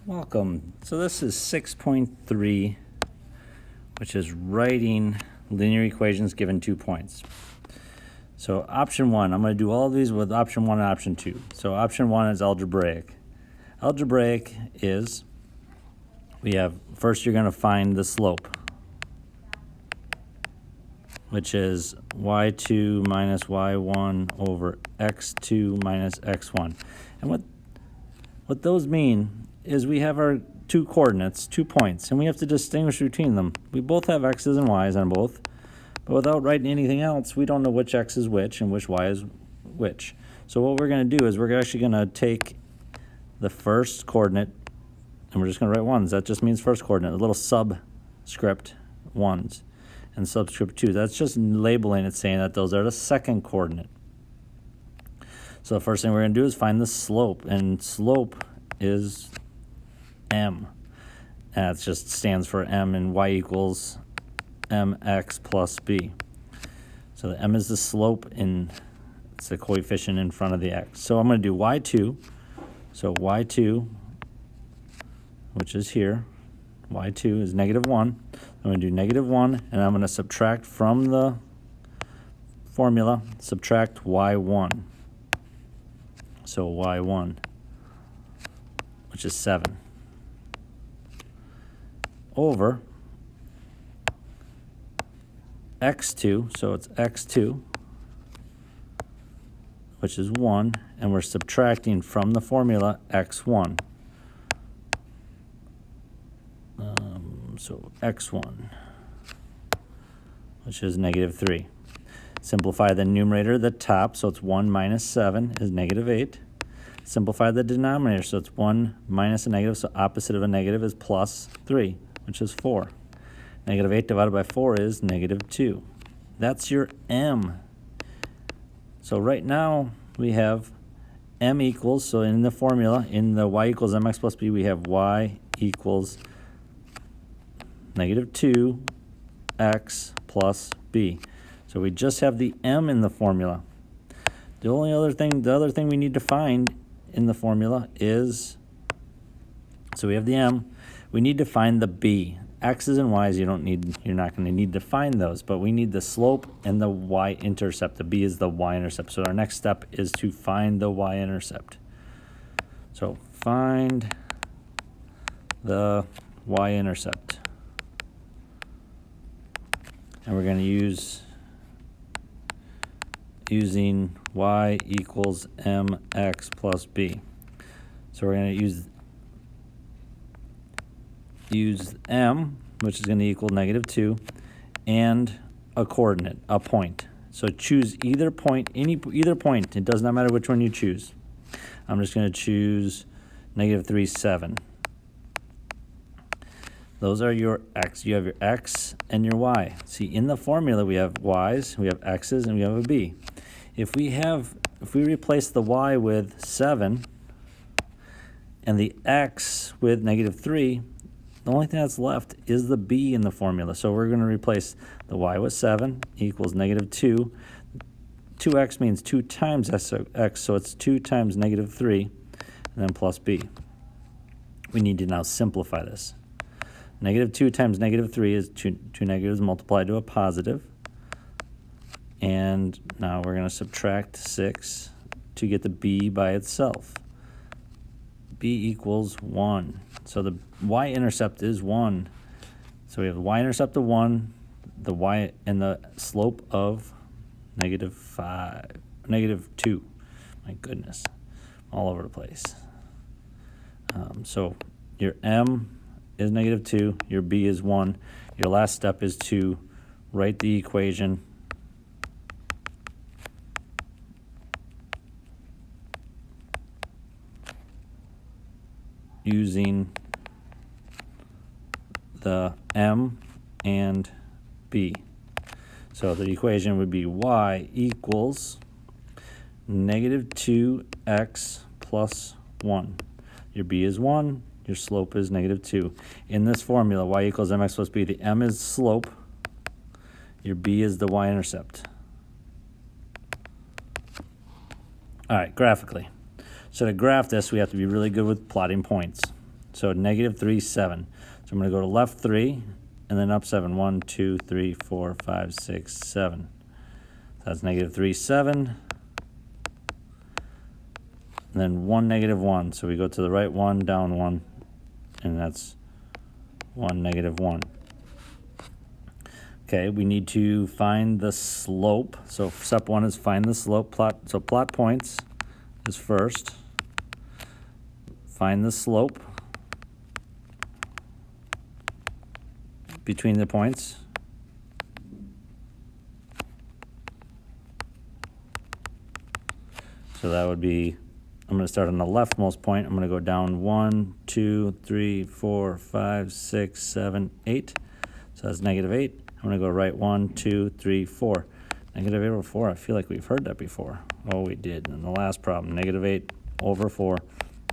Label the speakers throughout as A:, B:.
A: Welcome. So this is 6.3, which is writing linear equations given 2 points. So option 1, I'm going to do all of these with option 1 and option 2. So option 1 is algebraic. Algebraic is, first you're going to find the slope, which is y2 minus y1 over x2 minus x1. And what those mean is we have our two coordinates, 2 points, and we have to distinguish between them. We both have x's and y's on both, but without writing anything else, we don't know which x is which and which y is which. So what we're going to do is we're actually going to take the first coordinate, and we're just going to write 1s. That just means first coordinate, a little subscript 1s, and subscript 2. That's just labeling it, saying that those are the second coordinate. So the first thing we're going to do is find the slope, and slope is m. That just stands for m, and y equals mx plus b. So the m is the slope, and it's the coefficient in front of the x. So I'm going to do y2. So y2, which is here, y2 is negative 1. I'm going to do negative 1, and I'm going to subtract from the formula, subtract y1. So y1, which is 7, over x2, so it's x2, which is 1, and we're subtracting from the formula x1. So x1, which is negative 3. Simplify the numerator, the top, so it's 1 minus 7 is negative 8. Simplify the denominator, so it's 1 minus a negative, so opposite of a negative is plus 3, which is 4. Negative 8 divided by 4 is negative 2. That's your m. So right now we have m equals, so in the formula, in the y equals mx plus b, we have y equals negative 2x plus b. So we just have the m in the formula. The other thing we need to find in the formula is, so we have the m, we need to find the b. X's and y's you're not going to need to find those, but we need the slope and the y-intercept. The b is the y-intercept. So our next step is to find the y-intercept. So find the y-intercept. And we're going to using y equals mx plus b. So we're going to use m, which is going to equal negative 2, and a coordinate, a point. So choose either point, either point. It does not matter which one you choose. I'm just going to choose negative 3, 7. Those are your x. You have your x and your y. See, in the formula we have y's, we have x's, and we have a b. If we replace the y with 7 and the x with negative 3, the only thing that's left is the b in the formula. So we're going to replace the y with 7 equals negative 2. 2x means 2 times x, so it's 2 times negative 3, and then plus b. We need to now simplify this. Negative 2 times negative 3 is two negatives multiplied to a positive. And now we're going to subtract 6 to get the b by itself. B equals 1. So the y-intercept is 1. So we have the y-intercept of 1, the y, and the slope of negative 2. My goodness, all over the place. So your m is negative 2, your b is 1. Your last step is to write the equation using the m and b. So the equation would be y equals negative 2x plus 1. Your b is 1, your slope is negative 2. In this formula, y equals mx plus b, the m is slope, your b is the y-intercept. All right, graphically. So to graph this, we have to be really good with plotting points. So negative 3, 7. So I'm going to go to left 3 and then up 7. 1, 2, 3, 4, 5, 6, 7. So that's negative 3, 7. And then 1, negative 1. So we go to the right 1, down 1, and that's 1, negative 1. Okay, we need to find the slope. So step 1 is find the slope. Plot points is first. Find the slope between the points. So that would be, I'm going to start on the leftmost point. I'm going to go down 1, 2, 3, 4, 5, 6, 7, 8. So that's negative 8. I'm going to go right 1, 2, 3, 4. Negative 8 over 4, I feel like we've heard that before. Oh, we did in the last problem. Negative 8 over 4,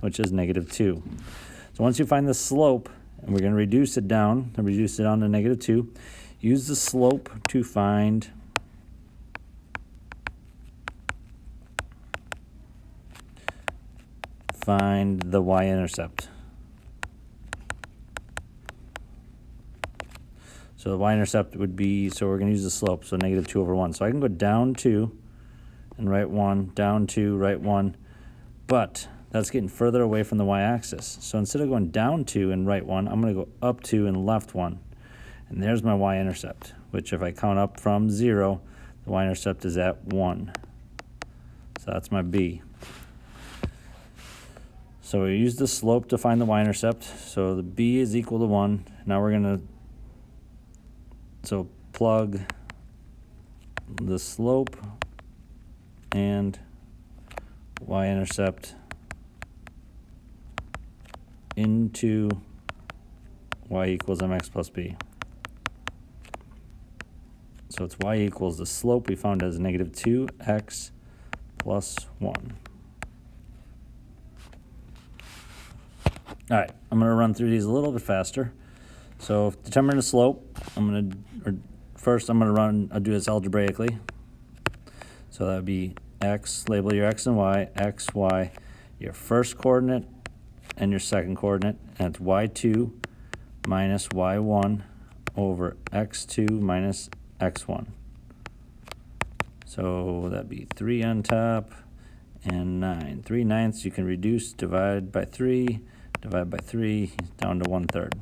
A: which is negative 2. So once you find the slope, and we're going to reduce it down to negative 2, use the slope to find the y-intercept. So the y-intercept would be, so we're going to use the slope, so negative 2 over 1. So I can go down 2 and right 1, down 2, right 1, but that's getting further away from the y-axis. So instead of going down 2 and right 1, I'm going to go up 2 and left 1. And there's my y-intercept, which if I count up from 0, the y-intercept is at 1. So that's my b. So we use the slope to find the y-intercept. So the b is equal to 1. Now we're going to plug the slope and y-intercept into y equals mx plus b. So it's y equals the slope we found as negative 2x plus 1. All right, I'm going to run through these a little bit faster. So determine the slope. First I'm going to do this algebraically. So that would be x, label your x and y, x, y, your first coordinate and your second coordinate, and it's y2 minus y1 over x2 minus x1. So that'd be 3 on top and 9. 3/9 you can reduce, divide by 3, down to 1/3.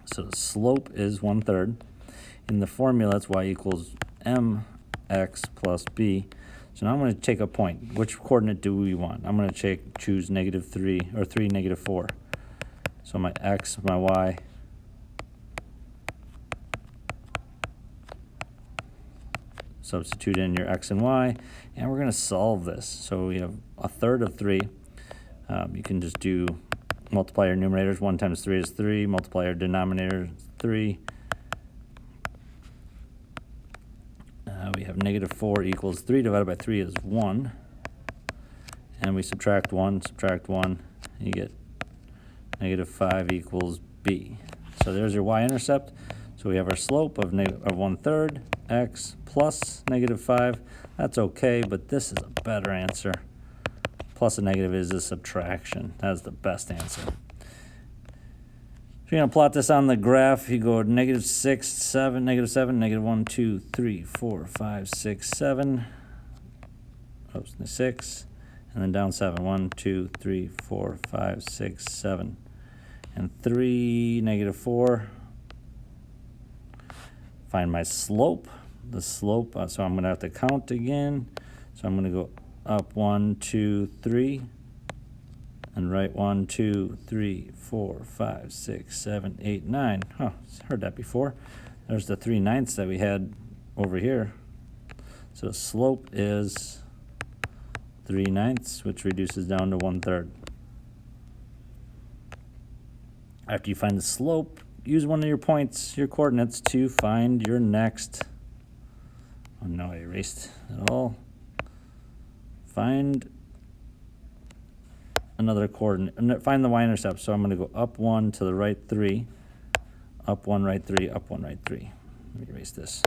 A: So the slope is 1/3. In the formula, it's y equals mx plus b. So now I'm going to take a point. Which coordinate do we want? I'm going to choose negative 3, or 3, negative 4. So my x, my y. Substitute in your x and y, and we're going to solve this. So we have 1/3 of 3. You can just do multiply your numerators. 1 times 3 is 3. Multiply your denominator, 3. We have negative 4 equals 3 divided by 3 is 1. And we subtract 1, and you get negative 5 equals b. So there's your y-intercept. So we have our slope of 1/3 x plus negative 5. That's okay, but this is a better answer. Plus a negative is a subtraction. That's the best answer. If you're going to plot this on the graph, you go negative 6, 7, negative 7, negative 1, 2, 3, 4, 5, 6, 7. Oops, 6. And then down 7. 1, 2, 3, 4, 5, 6, 7. And 3, negative 4. Find my slope. The slope, so I'm going to have to count again. So I'm going to go up 1, 2, 3. And right 1, 2, 3, 4, 5, 6, 7, 8, 9. Oh, heard that before. There's the 3/9 that we had over here. So the slope is 3/9, which reduces down to 1/3. After you find the slope, use one of your points, your coordinates, to find your next. Oh no, I erased it all. Find another coordinate. Find the y-intercept. So I'm going to go up 1 to the right 3, up 1, right 3, up 1, right 3. Let me erase this.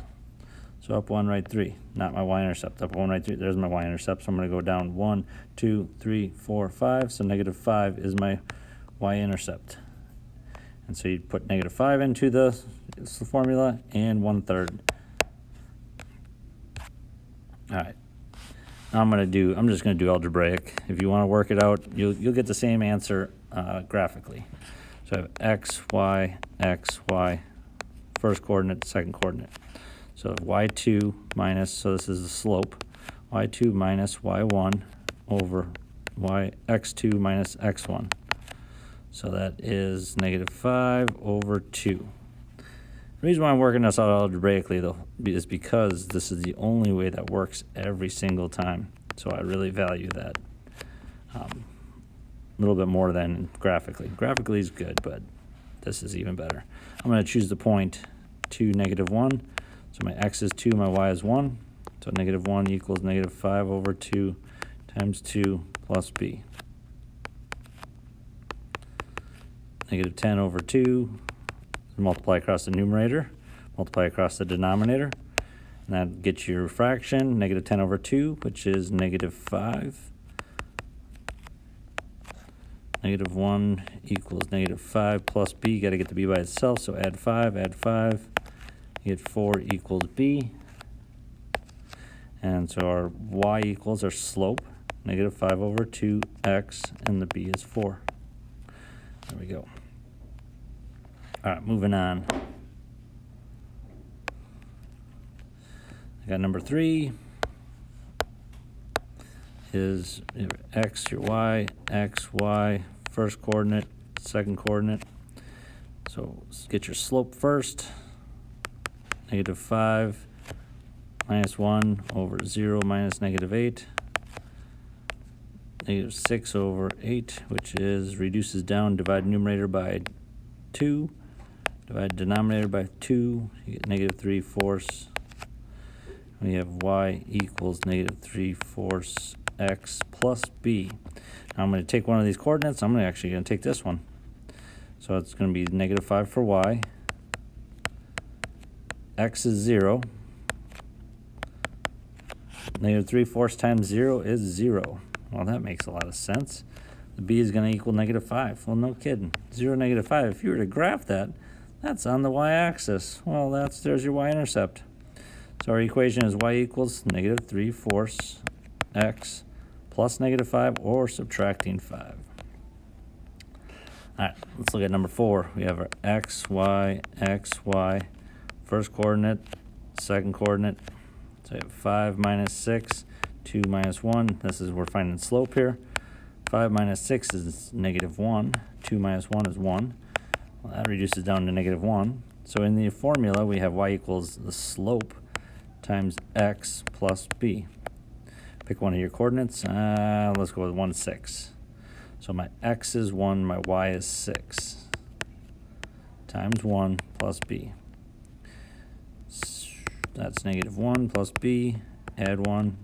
A: So up 1, right 3, not my y-intercept. Up 1, right 3, there's my y-intercept. So I'm going to go down 1, 2, 3, 4, 5. So negative 5 is my y-intercept. And so you'd put negative 5 into the formula and 1/3. All right. Now I'm just gonna do algebraic. If you want to work it out, you'll get the same answer graphically. So I have x, y, first coordinate, second coordinate. So y2 minus, so this is the slope, y2 minus y1 over x2 minus x1. So that is negative 5 over 2. The reason why I'm working this out algebraically, though, is because this is the only way that works every single time. So I really value that a little bit more than graphically. Graphically is good, but this is even better. I'm going to choose the point 2, negative 1. So my x is 2, my y is 1. So negative 1 equals negative 5 over 2 times 2 plus b. Negative 10 over 2. Multiply across the numerator, multiply across the denominator, and that gets your fraction, negative 10 over 2, which is negative 5. Negative 1 equals negative 5 plus b. You got to get the b by itself, so add 5, you get 4 equals b. And so our y equals our slope, negative 5 over 2x, and the b is 4. There we go. All right, moving on. I got number 3 is x, your y, x, y, first coordinate, second coordinate. So get your slope first. Negative 5 minus 1 over 0 minus negative 8. Negative 6 over 8, which is reduces down, divide numerator by 2. Divide denominator by 2, you get negative 3/4. We have y equals negative 3/4 x plus b. Now I'm going to take one of these coordinates. I'm actually going to take this one. So it's going to be negative 5 for y. X is 0. Negative 3/4 times 0 is 0. Well, that makes a lot of sense. The b is going to equal negative 5. Well, no kidding. 0, negative 5. If you were to graph that, that's on the y-axis. Well, there's your y-intercept. So our equation is y equals negative 3/4 x plus negative 5 or subtracting 5. All right, let's look at number 4. We have our x, y, first coordinate, second coordinate. So we have 5 minus 6, 2 minus 1. We're finding slope here. 5 minus 6 is negative 1. 2 minus 1 is 1. Well, that reduces down to negative 1. So in the formula, we have y equals the slope times x plus b. Pick one of your coordinates. Let's go with 1, 6. So my x is 1, my y is 6. Times 1 plus b. That's negative 1 plus b. Add 1.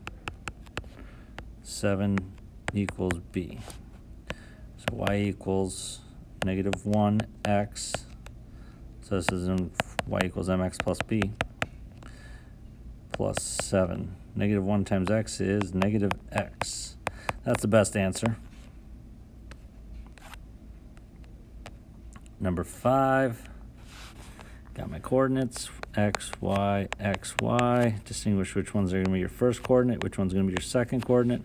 A: 7 equals b. So y equals negative 1x, so this is y equals mx plus b, plus 7. Negative 1 times x is negative x. That's the best answer. Number 5, got my coordinates, x, y, distinguish which ones are going to be your first coordinate, which one's going to be your second coordinate.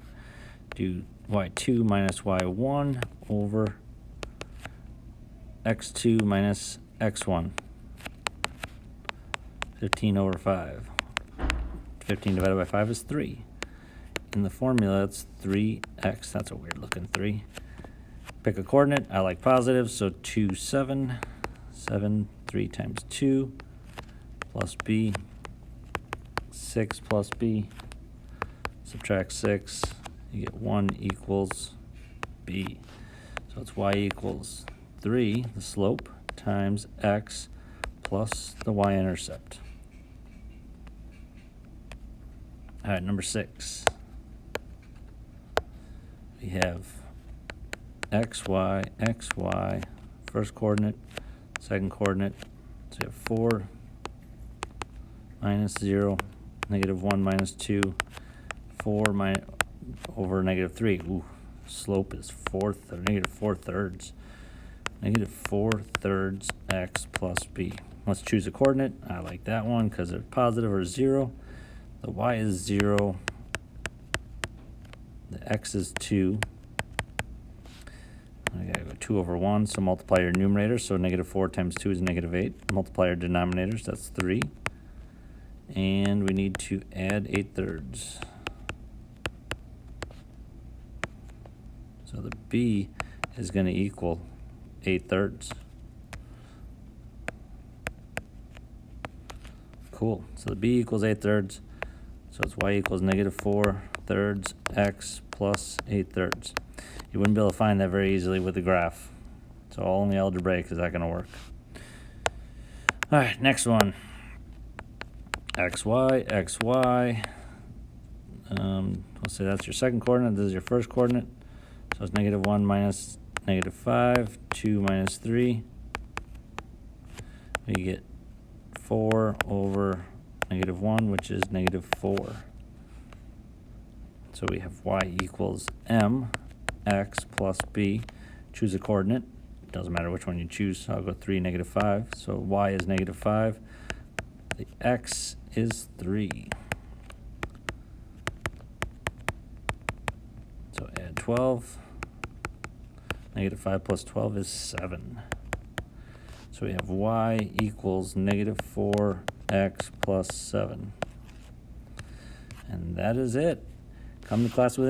A: Do y2 minus y1 over x2 minus x1. 15 over 5. 15 divided by 5 is 3. In the formula, it's 3x. That's a weird looking 3. Pick a coordinate. I like positive, so 2, 7. 7, 3 times 2 plus b. 6 plus b. Subtract 6. You get 1 equals b. So it's y equals 3, the slope, times x plus the y-intercept. All right, number 6. We have x, y, first coordinate, second coordinate. So we have 4 minus 0, negative 1 minus 2, 4 over negative 3. Ooh, slope is negative 4/3. negative 4/3 x plus b. Let's choose a coordinate. I like that one because they're positive or 0. The y is 0. The x is 2. I gotta go 2 over 1, so multiply your numerators. So negative 4 times 2 is negative 8. Multiply your denominators, that's 3. And we need to add 8/3. So the b is going to equal 8/3. Cool. So the b equals 8/3. So it's y equals negative 4/3 x plus 8/3. You wouldn't be able to find that very easily with the graph. So only algebraic is that going to work. All right, next one. xy, xy. Let's say that's your second coordinate. This is your first coordinate. So it's negative 1 minus negative 5, 2 minus 3. We get 4 over negative 1, which is negative 4. So we have y equals m x plus b. Choose a coordinate. Doesn't matter which one you choose. So I'll go 3, negative 5. So y is negative 5. The x is 3. So add 12. Negative 5 plus 12 is 7. So we have y equals negative 4x plus 7. And that is it. Come to class with any